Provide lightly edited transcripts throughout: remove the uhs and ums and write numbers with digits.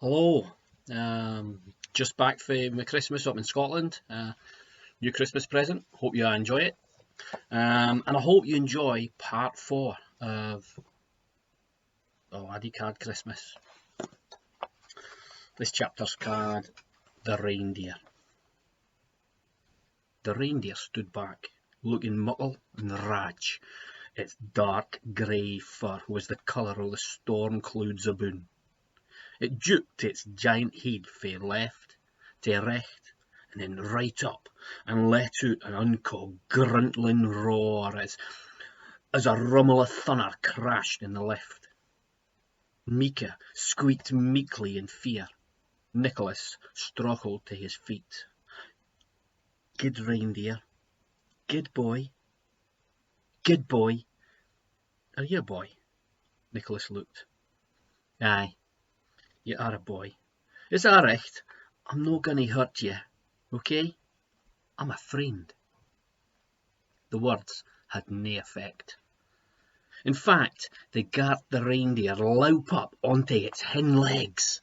Hello. Just back from my Christmas up in Scotland. New Christmas present. Hope you enjoy it. And I hope you enjoy part 4 of Laddie Cawed Christmas. This chapter's called The Reindeer. The reindeer stood back, looking muckle and raj. Its dark grey fur was the colour of the storm clouds aboon. It juked its giant head fae left to recht, and then right up, and let out an unco gruntling roar as a rummel of thunder crashed in the lift. Micah squeaked meekly in fear. Nicholas struggled to his feet. "Good reindeer, good boy, good boy. Are you a boy?" Nicholas looked. "Aye, you are a boy. It's a' recht. I'm no gonna hurt you, okay? I'm a friend." The words had nae effect. In fact, they gat the reindeer loup up onto its hind legs.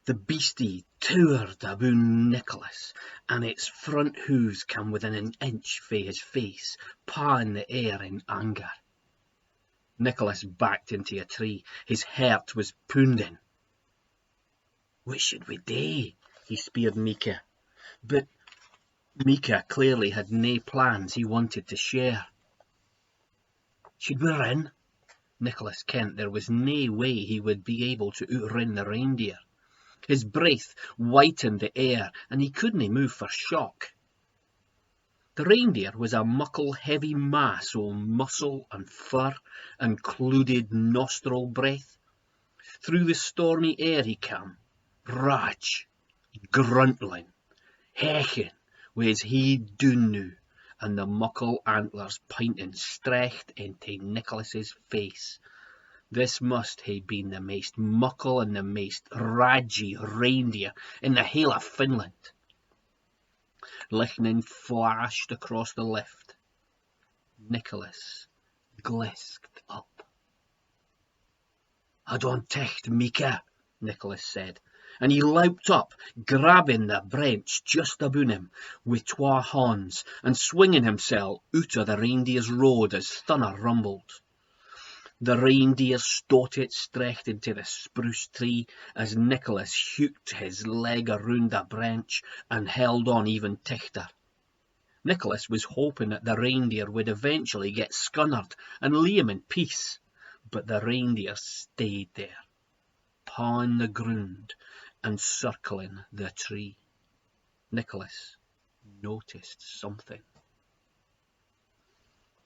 The beastie towered aboon Nicholas, and its front hoofs came within an inch fae his face, pawing the air in anger. Nicholas backed into a tree. His heart was pounding. "What should we do?" he speered Micah. But Micah clearly had nae plans he wanted to share. "Should we run?" Nicholas kent there was nae way he would be able to outrun the reindeer. His breath whitened the air, and he couldnae move for shock. The reindeer was a muckle heavy mass o' muscle and fur and clouded nostril breath. Through the stormy air he came, raj, gruntling, heching, wi' his head doon noo, and the muckle antlers pointing strecht into Nicholas's face. This must hae been the maist muckle and the maist raggy reindeer in the hale of Finland. Lightning flashed across the lift. Nicholas glisked up. "Hold on ticht, Micah," Nicholas said, and he louped up, grabbing the branch just aboon him with twa hands, and swinging himself out of the reindeer's road as thunder rumbled. The reindeer stoated strecht into the spruce tree as Nicholas hooked his leg around the branch and held on even tighter. Nicholas was hoping that the reindeer would eventually get scunnered and leave him in peace, but the reindeer stayed there, pawing the ground and circling the tree. Nicholas noticed something.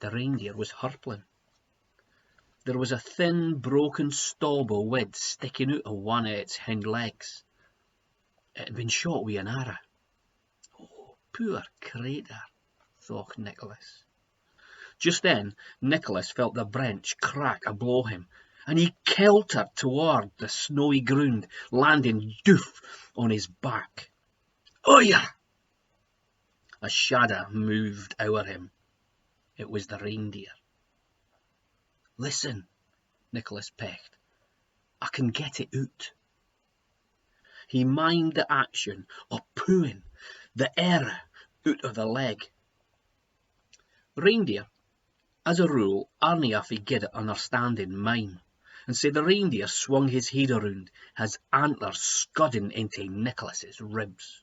The reindeer was hurpling. There was a thin, broken stub of wood sticking out of one of its hind legs. It had been shot with an arrow. "Oh, poor crater," thought Nicholas. Just then, Nicholas felt the branch crack below him, and he keltered toward the snowy ground, landing doof on his back. "Oya!" A shadow moved over him. It was the reindeer. "Listen," Nicholas pecked. "I can get it out." He mimed the action of pulling the arrow out of the leg. Reindeer, as a rule, aren't aftly good at understanding mime, and so the reindeer swung his head around, his antlers scudding into Nicholas's ribs.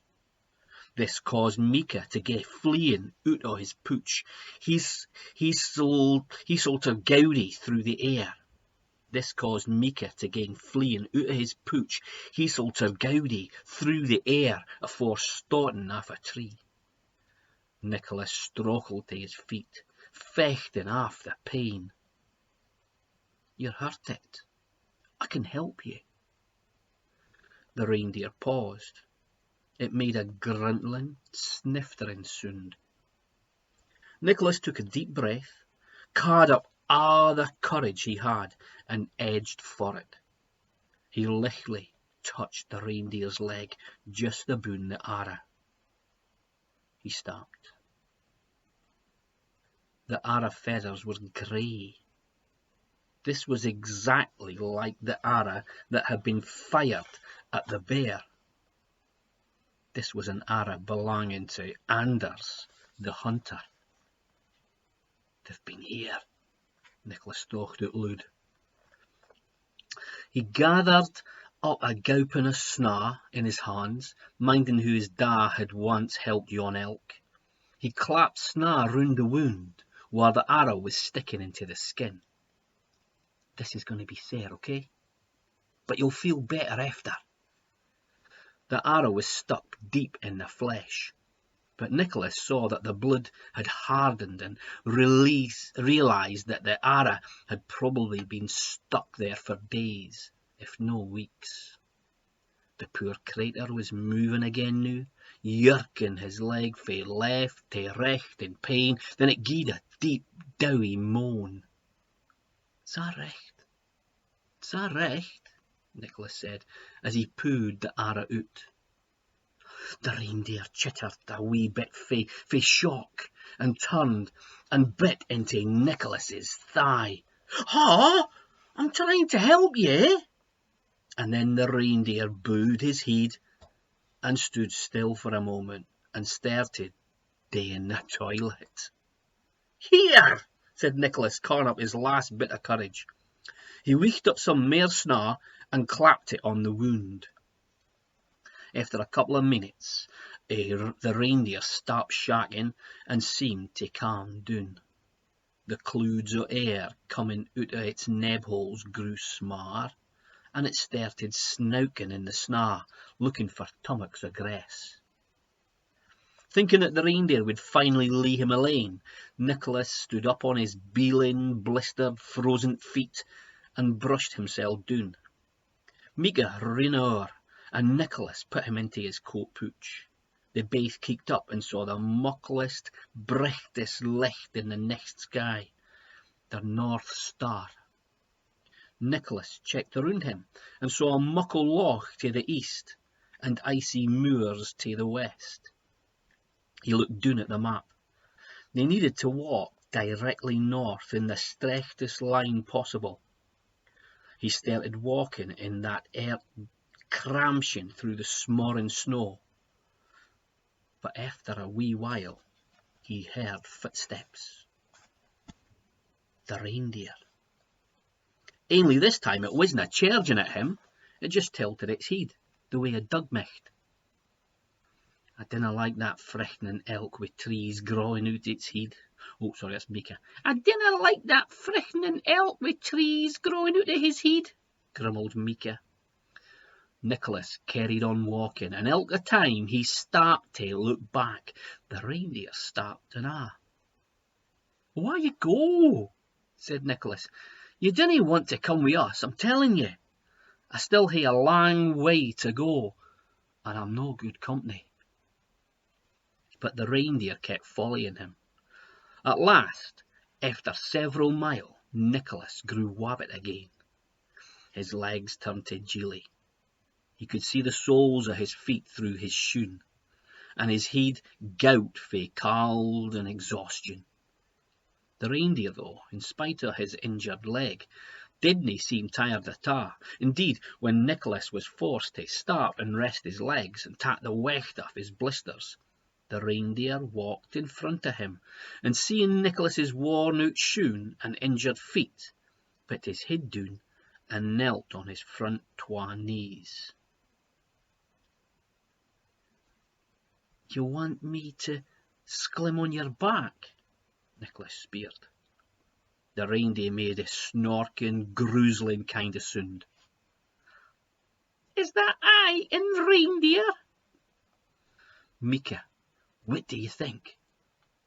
This caused Micah to go fleeing out of his pooch. He sort of gowdy through the air. This caused Micah to gain fleeing out of his pooch. He sort of gowdy through the air afore starting off a tree. Nicholas struggled to his feet, fechting off the pain. "You're hurted. I can help you." The reindeer paused. It made a gruntling, sniftering sound. Nicholas took a deep breath, caught up all the courage he had, and edged for it. He lightly touched the reindeer's leg just aboon the arrow. He stopped. The arrow feathers were grey. This was exactly like the arrow that had been fired at the bear. This was an arrow belonging to Anders, the hunter. They've been here, Nicholas thought out loud. He gathered up a gowpen of snaw in his hands, minding who his da had once helped yon elk. He clapped snaw round the wound where the arrow was sticking into the skin. This is going to be sore, okay? But you'll feel better after. The arrow was stuck deep in the flesh, but Nicholas saw that the blood had hardened and realised that the arrow had probably been stuck there for days, if no weeks. The poor crater was moving again now, yerking his leg fae left to recht in pain, then it gied a deep, dowie moan. "'S a recht? 'S a recht?" Nicholas said, as he pooed the arrow out. The reindeer chittered a wee bit fae shock and turned and bit into Nicholas's thigh. "Ha! I'm trying to help ye." And then the reindeer bowed his head and stood still for a moment and stared down the toilet. "Here," said Nicholas, calling up his last bit of courage. He reached up some more snaw and clapped it on the wound. After a couple of minutes, the reindeer stopped shacking and seemed to calm down. The clouds of air coming out of its neb holes grew smaller, and it started snouking in the snaw, looking for tummocks of grass. Thinking that the reindeer would finally leave him alone, Nicholas stood up on his beeling, blistered, frozen feet and brushed himself down. Mika ran over, and Nicholas put him into his coat pouch. They both kicked up and saw the mucklest, brightest licht in the next sky, the North Star. Nicholas checked around him and saw a muckle loch to the east and icy moors to the west. He looked down at the map. They needed to walk directly north in the straightest line possible. He started walking in that air, cramshing through the smorring snow. But after a wee while, he heard footsteps. The reindeer. Only this time it wasn't charging at him, it just tilted its head, the way a dog micht. "I dinna like that frightening elk with trees growing out its head." Oh, sorry, that's Mika. "I dinna like that frightening elk with trees growing out of his head," grumbled Mika. Nicholas carried on walking, and elk a time he stopped to look back. The reindeer stopped and "Why you go?" said Nicholas. "You dinna want to come with us, I'm telling you. I still hae a long way to go, and I'm no good company." But the reindeer kept following him. At last, after several miles, Nicholas grew wabbit again. His legs turned to jelly. He could see the soles of his feet through his shoon, and his head gout fae cold and exhaustion. The reindeer, though, in spite of his injured leg, didn't seem tired at all. Indeed, when Nicholas was forced to stop and rest his legs and take the weight off his blisters, the reindeer walked in front of him, and seeing Nicholas's worn-out shoon and injured feet, put his head down and knelt on his front twa knees. "You want me to sklim on your back?" Nicholas speered. The reindeer made a snorking, gruesling kind of sound. "Is that I in reindeer?" "Mika, what do you think?"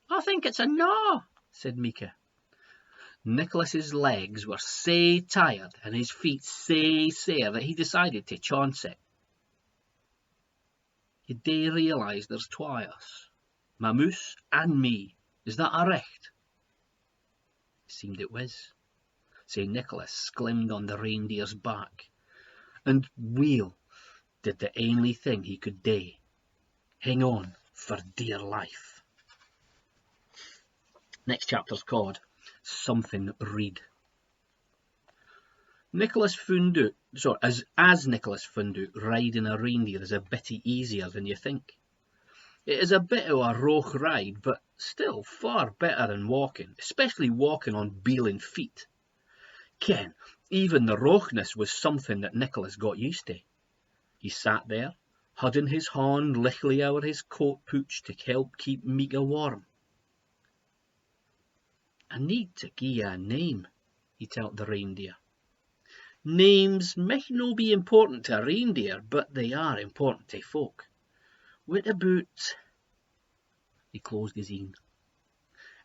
"I think it's a no," said Mika. Nicholas's legs were so tired and his feet so sore that he decided to chance it. "You do realise there's twa of us, my moose and me. Is that a recht?" It seemed it was. So Nicholas sklimmed on the reindeer's back, and Wheel did the only thing he could do, hang on for dear life. Next chapter's called Something Read. Nicholas found out, as Nicholas found out, riding a reindeer is a bit easier than you think. It is a bit of a rough ride, but still far better than walking, especially walking on beeling feet. Ken, even the roughness was something that Nicholas got used to. He sat there, holding his hand lichtly over his coat pooch to help keep Mika warm. I need to gie you a name, he told the reindeer. Names may no be important to a reindeer, but they are important to folk. What about... He closed his een,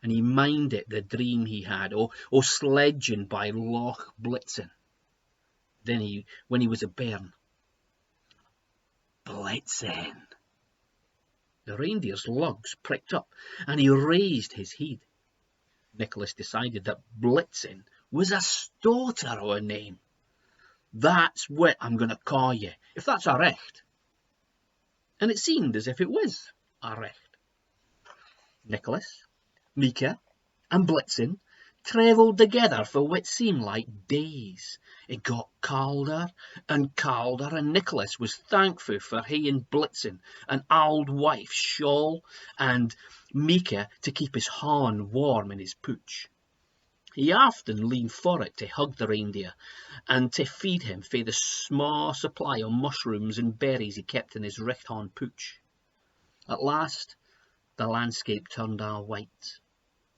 and he minded the dream he had, o' sledging by Loch Blitzen. Then when he was a bairn. Blitzen! The reindeer's lugs pricked up, and he raised his head. Nicholas decided that Blitzen was a stoter of a name. That's what I'm going to call you, if that's a recht. And it seemed as if it was a recht. Nicholas, Mika, and Blitzen travelled together for what seemed like days. It got colder and colder, and Nicholas was thankful for he and Blitzen, an old wife's shawl, and Mika to keep his hand warm in his pooch. He often leaned forward to hug the reindeer and to feed him for the small supply of mushrooms and berries he kept in his recht-hand pooch. At last, the landscape turned all white,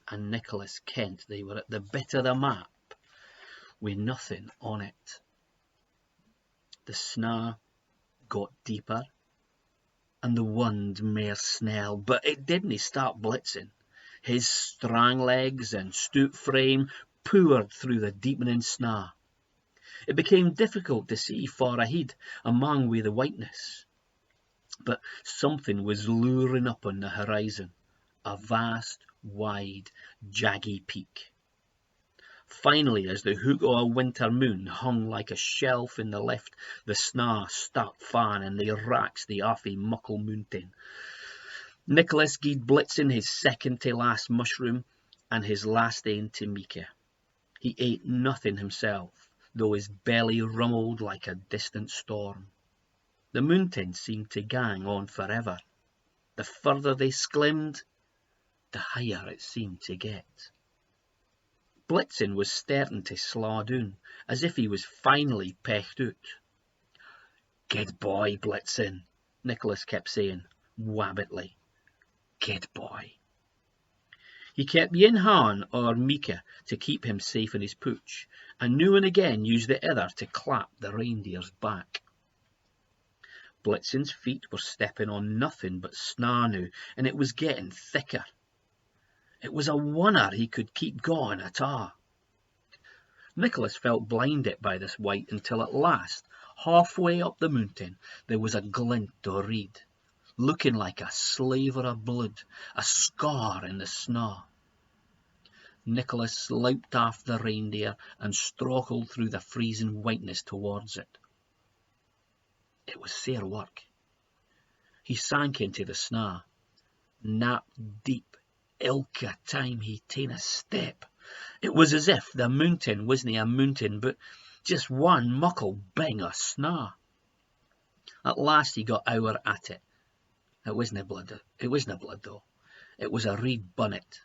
and Nicholas kent they were at the bit of the map with nothing on it. The snow got deeper, and the wind more snell, but it didn't stop Blitzen. His strong legs and stout frame poured through the deepening snow. It became difficult to see far ahead among the whiteness, but something was luring up on the horizon, a vast, wide, jaggy peak. Finally, as the hook of a winter moon hung like a shelf in the lift, the snow stopped falling and they racks the offy muckle mountain. Nicholas gied Blitzen his second to last mushroom and his last ain to Mika. He ate nothing himself, though his belly rumbled like a distant storm. The mountain seemed to gang on forever. The further they sklimmed, the higher it seemed to get. Blitzen was starting to slow down, as if he was finally pecked out. "Good boy, Blitzen," Nicholas kept saying, wabbitly. "Good boy." He kept one hand or Mika to keep him safe in his pooch, and now and again used the other to clap the reindeer's back. Blitzen's feet were stepping on nothing but snow now, and it was getting thicker. It was a wonder he could keep going at all. Nicholas felt blinded by this white until at last, halfway up the mountain, there was a glint of red, looking like a slaver of blood, a scar in the snow. Nicholas slouched off the reindeer and struggled through the freezing whiteness towards it. It was sair work. He sank into the snow, napped deep ilka time he ta'en a step. It was as if the mountain wasn't a mountain, but just one muckle bing of snow. At last he got over at it. It wasn't blood though. It was a reed bunnet,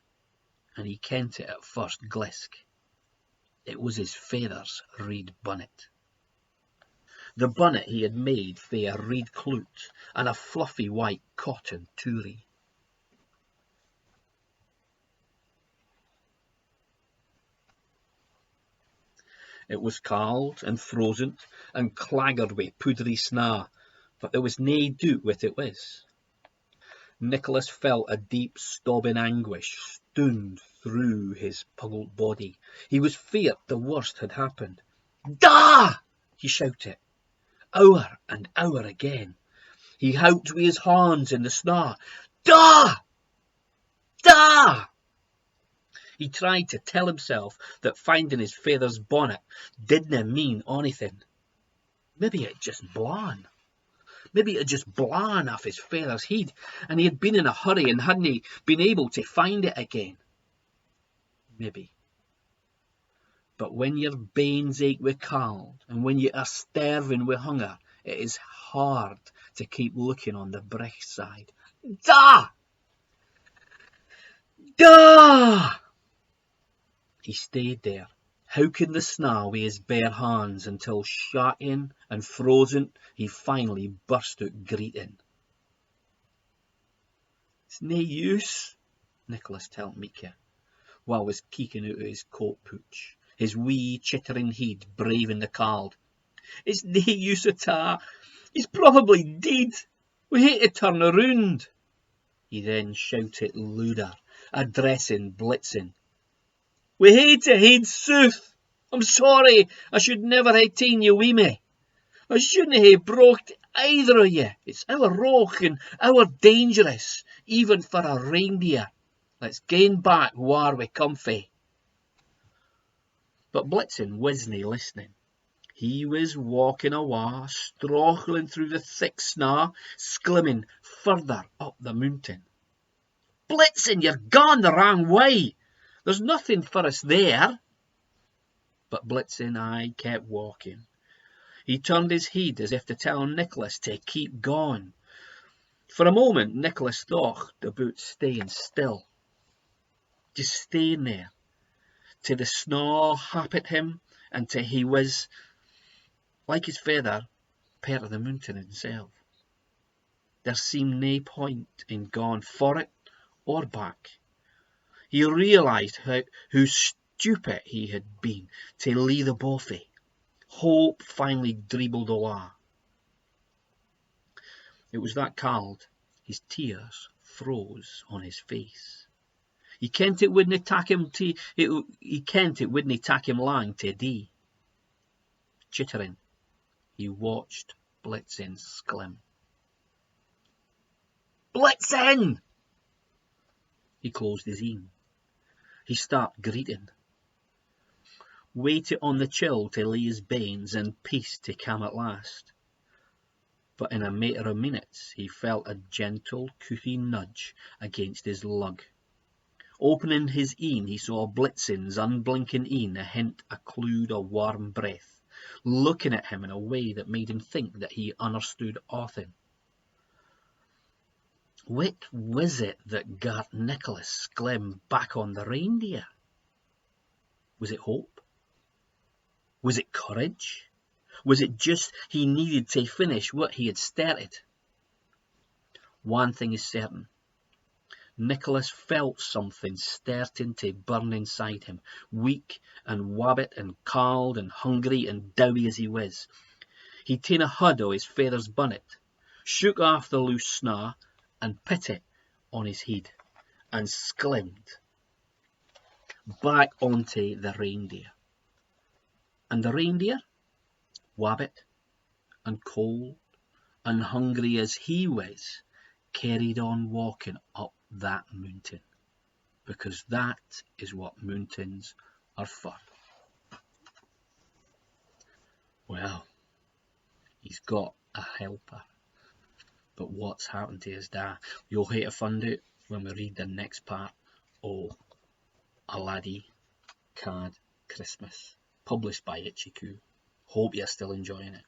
and he kent it at first glisk. It was his father's reed bunnet. The bunnet he had made for a reed clout and a fluffy white cotton toorie. It was cold and frozen and claggered with powdery snaw, but there was nae doubt what it was. Nicholas felt a deep stabbing anguish stound through his puggled body. He was feared the worst had happened. "Da!" he shouted, hour and hour again. He howled with his hands in the snow. "Da! Da!" He tried to tell himself that finding his father's bonnet didn't mean anything. Maybe it just blown. Maybe it had just blown off his father's head, and he had been in a hurry and hadn't been able to find it again. maybe. But when your banes ache with cold, and when you are starving with hunger, it is hard to keep looking on the bright side. Da! Da! He stayed there, howking the snow with his bare hands until, shaking and frozen, he finally burst out greeting. It's nae use, Nicholas told Mika, while was keeking out of his coat pooch, his wee chittering head braving the cold. It's nae use at a'. He's probably dead. We hate to turn around. He then shouted louder, addressing Blitzen. We hate to head south. I'm sorry, I should never hae ta'en you wi' me. I shouldn't hae brocht either of you. It's our roch and our dangerous, even for a reindeer. Let's gain back where we come fae. But Blitzen wasna listening. He was walking awa, struggling through the thick snow, skimming further up the mountain. Blitzen, you're gone the wrong way. There's nothing for us there. But Blitzen aye kept walking. He turned his head as if to tell Nicholas to keep going. For a moment, Nicholas thought about staying still. Just staying there, till the snow happed him, and till he was, like his father, pairt of the mountain himself. There seemed nae point in going for it or back. He realised how stupid he had been to leave the bothy. Hope finally dribbled away. It was that cold, his tears froze on his face. He kent it wouldn't take him long to die. Chittering, he watched Blitzen sklim. Blitzen! He closed his een. He stopped greeting. Waited on the chill to lay his banes and peace to come at last. But in a matter of minutes he felt a gentle, coothy nudge against his lug. Opening his een, he saw Blitzen's unblinking een, a hint, a cloud of warm breath, looking at him in a way that made him think that he understood aughtin. What was it that got Nicholas sklim back on the reindeer? Was it hope? Was it courage? Was it just he needed to finish what he had started? One thing is certain. Nicholas felt something starting to burn inside him, weak and wabbit and cold and hungry and dowie as he was. He ta'en a hood o' his father's bonnet, shook off the loose snow, and put it on his head, and sklimmed back onto the reindeer. And the reindeer, wabbit and cold and hungry as he was, carried on walking up that mountain, because that is what mountains are for. Well, he's got a helper. But what's happened to his dad? You'll hate to find out when we read the next part of A Laddie Cawed Christmas, published by Itchy Coo. Hope you're still enjoying it.